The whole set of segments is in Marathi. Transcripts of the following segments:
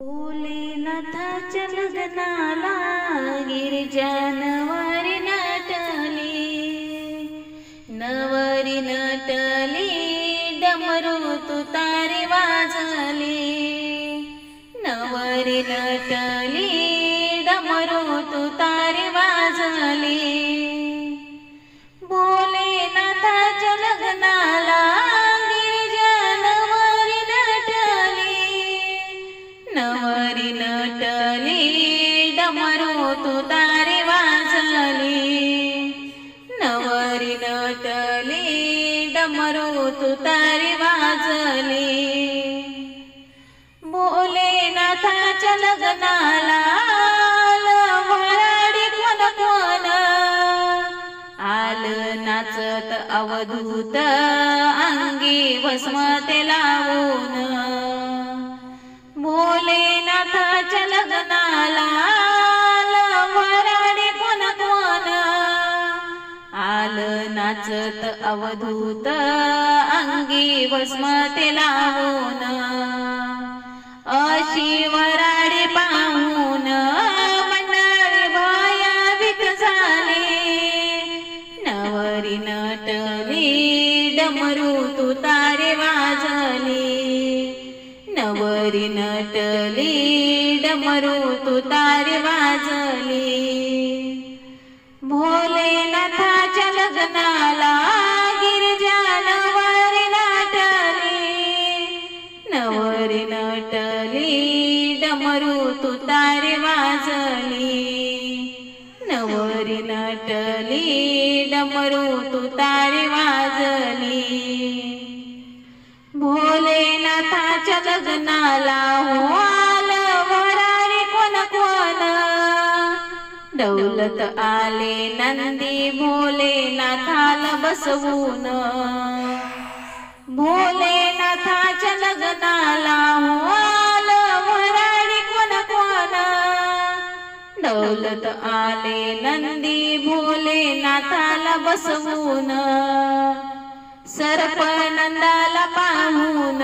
भोलेनाथाच्या लग्नाला गिरिजा नवारी नटली, नवारी नटली, डमरू तुतारी वाजली, नवारी नटली, डमरू तुतारी वाजली. भोलेनाथाच्या लग्नाला गिरिजा नवारी नटली, नवारी नटली, डमरू तुतारी वाजली, नवारी नटली, डमरू तुतारी वाजली. भोलेनाथाच्या लग्नाला वराडी कोण कोण आलं नाचत अवधूत अंगी भस्म ते लावून. भोलेनाथाच्या लग्नाला वराडी कोण कोण आलं नाचत अवधूत अंगी भस्म ते लावून. अशी वराडी पाहून मंडळी भयभीत झाली, नवरी नटली, डमरू तुतारी वाजली, नवरी नटली, डमरू तुतारी वाजली. भोलेनाथाच्या लग्नाला गिरिजा नवारी नटली, नवरी नटली, डमरू तुतारी वाजली, नवरी नटली, डमरू तुतारी वाजली. भोलेनाथाच्या लग्नाला आलं वराडी कोण कोण दौलत आले नंदी भोलेनाथाला बसवून. भोलेनाथाच्या लग्नाला आलं वराडी कोण कोण दौलत आले नंदी भोलेनाथाला बसवून. सर्प नंदाला पाहून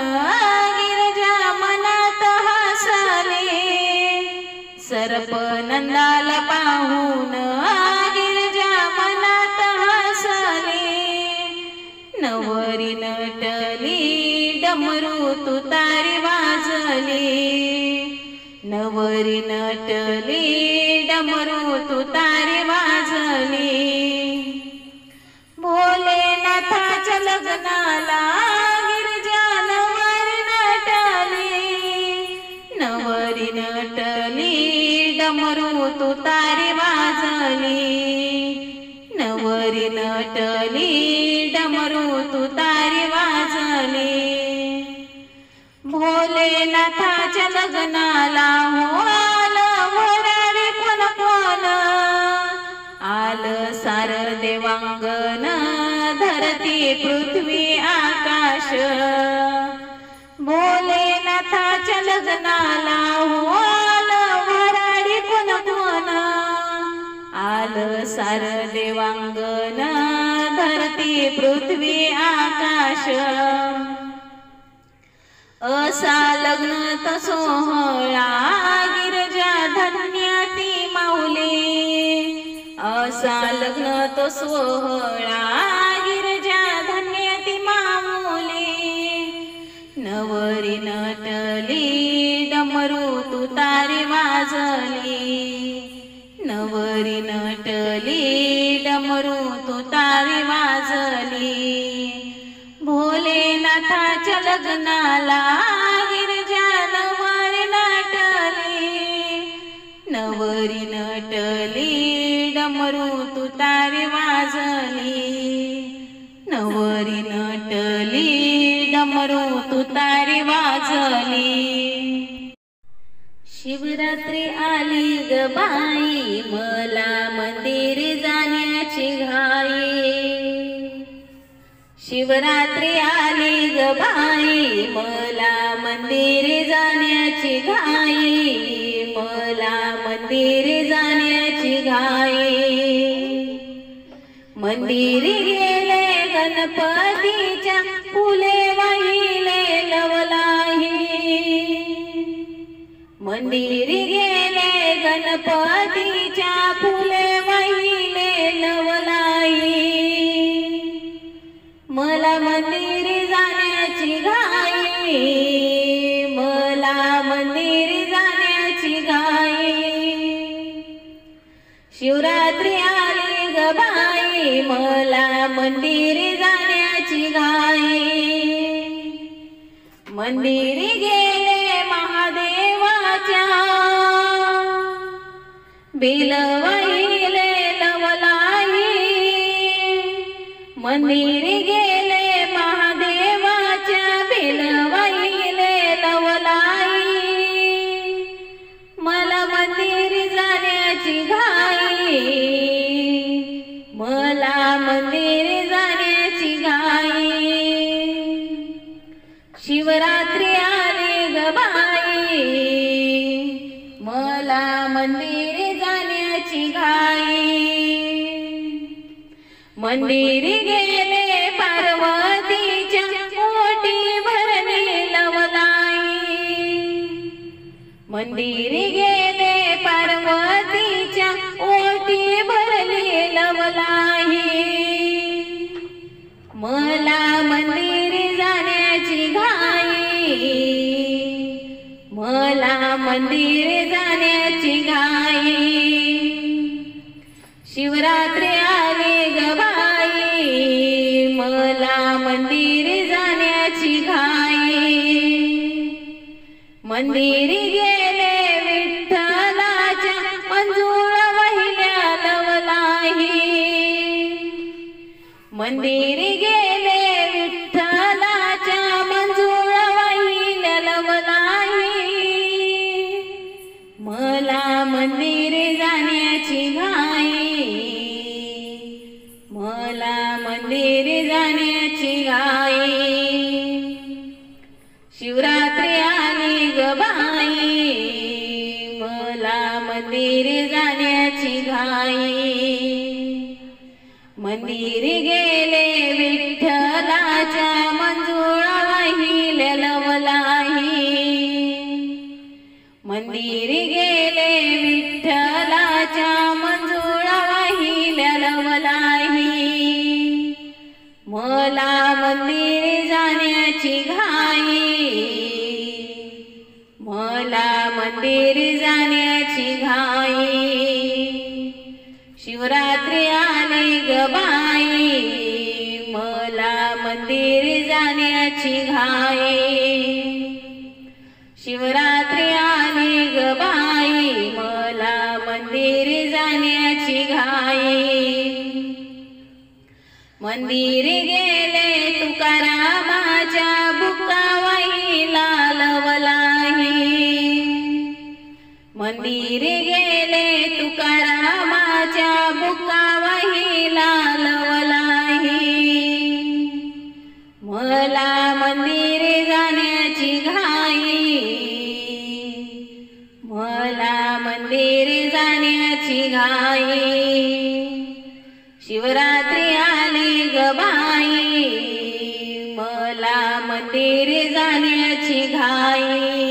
गिरिजा मनात हसले, सर्प नंदाला पाहून गिरिजा मनात हसले, नवरी नटली, डमरू तुतारी वाजली, नवरी नटली, डमरू तुतारी वाजली. भोलेनाथाच्या लग्नाला गिरिजा नवारी नटली, नवरी नटली, डमरू तुतारी वाजली, नवरी नटली, डमरू तुतारी वाजली. भोलेनाथाच्या लग्नाला आलं वराडी कोण कोण आलं सार देवांगण धरती पृथ्वी आकाश. भोलेनाथाच्या लग्नाला आलं वराडी कोण कोण आलं सार देवांगण धरती पृथ्वी आकाश. असा लग्न तो सोहळा गिरिजा धन्य ती माऊली, असा लग्न तो सोहळा गिरिजा धन्य ती माऊली. नवरी नटली, डमरू तुतारी वाजली, नवरी नटली, डमरू तुतारी वाजली. भोलेनाथाच्या लग्नाला गिरिजा नवारी नटली, नवरी नटली, डमरू तुतारी वाजली, नवरी नटली, डमरू तुतारी वाजली. शिवरात्री आली ग बाई मला मंदिर जाण्याची घाई, शिवरात्री आली ग बाई मला मंदिर जाण्याची घाई, मला मंदिर जाण्याची घाई. मंदिरी गेले गणपतीच्या फुले वाहिले लवलाही, मंदिरी गेले गणपतीच्या फुले वाहिले लवलाई मला मंदिरी जाण्याची घाई मला मंदिरी जाण्याची घाई शिवरात्री आली ग बाई मला मंदिरी जाण्याची घाई मंदिरी गेले महादेवाच्या बिल वाहिले लवलाई मंदिरी गेले महादेवाच्या बिल वाहिले लवलाई मला मंदिरी जाण्याची घाई मला मंदिरी जाण्याची घाई शिवरात्री आली ग बाई मला मंदिरी जाण्याची घाई मंदिरी गेले पार्वतीच्या ओटी भरली लवलाई मंदिरी गेले पार्वतीच्या ओटी भरली लवलाई मला मंदिरी जाण्याची घाई मला मंदिरी जाण्याची घाई शिवरात्री आली ग बाई मला मंदिरी जाण्याची घाई मंदिरी गेले विठ्ठलाच्या मंजूळ वाहिल्या लवलाई मंदिरी गेले विठ्ठलाच्या मंजूळ वाहिल्या लवलाई मला मंदिरी जाण्याची घाई मला मंदिरी जाण्याची घाई शिवरात्री आली ग बाई मला मंदिरी जाण्याची घाई मंदिरी गेले विठ्ठलाच्या मंजूळ वाहिल्या लवलाई मंदिरी गेले विठ्ठलाच्या मंजूळ वाहिल्या लवलाई मला मंदिरी जाण्याची घाई मला मंदिरी जाण्याची घाई शिवरात्री आली ग बाई मला मंदिरी जाण्याची घाई शिवरात्री आली ग बाई मला मंदिरी जाण्याची घाई मंदिरी गेले तुकारामाच्या बुका वाहिला लवलाई मंदिरी गेले तुकारामाच्या बुका वाहिला लवलाई मला मंदिरी जाण्याची घाई मला मंदिरी जाण्याची घाई शिवरात्री आली ग बाई मला मंदिरी जाण्याची घाई